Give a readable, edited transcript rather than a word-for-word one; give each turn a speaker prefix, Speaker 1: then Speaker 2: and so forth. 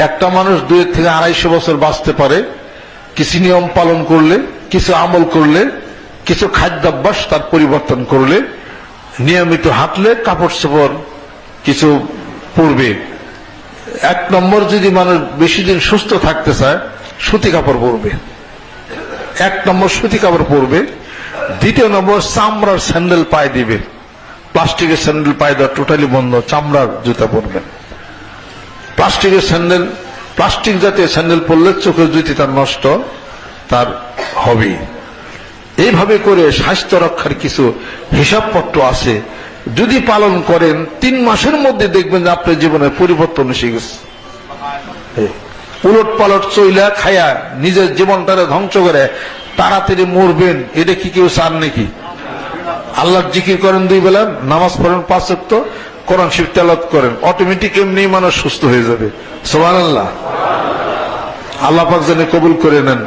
Speaker 1: একটা মানুষ 2 থেকে 250 বছর বাঁচতে পারে কিছু নিয়ম পালন করলে, কিছু আমল করলে, কিছু খাদ্যাভ্যাস তার পরিবর্তন করলে, নিয়মিত হাঁটলে, কাপড় চোপড় কিছু পরবে। 1 নম্বর, যদি মানুষ বেশি দিন সুস্থ থাকতে চায় সুতি কাপড় পরবে। 1 নম্বর সুতি কাপড় পরবে। 2 নম্বর, চামড়ার স্যান্ডেল পায়ে দিবে। প্লাস্টিকের স্যান্ডেল পায়ে দেওয়া টোটালি বন্ধ, চামড়ার জুতা পরবে। প্লাস্টিকের স্যান্ডেল, প্লাস্টিক জাতীয় স্যান্ডেল পরলে চোখের জ্যোতি তার নষ্ট, তার হবে। এইভাবে করে স্বাস্থ্য রক্ষার কিছু হিসাবপত্র আছে, যদি পালন করেন 3 মাসের মধ্যে দেখবেন যে আপনার জীবনে পরিবর্তন এসে গেছে। উলট পালট চইলা খায়া নিজের জীবনটারে ধ্বংস করে তাড়াতাড়ি মরবেন, এটা কি কেউ চান নাকি? আল্লাহর জিকির করেন 2 বেলা, নামাজ পড়েন 5 ওয়াক্ত, কোরআন শরীফ তেলাওয়াত করেন, অটোমেটিক এমনি মানুষ সুস্থ হয়ে যাবে। সুবহানাল্লাহ। আল্লাহ পাক যেন কবুল করে নেন।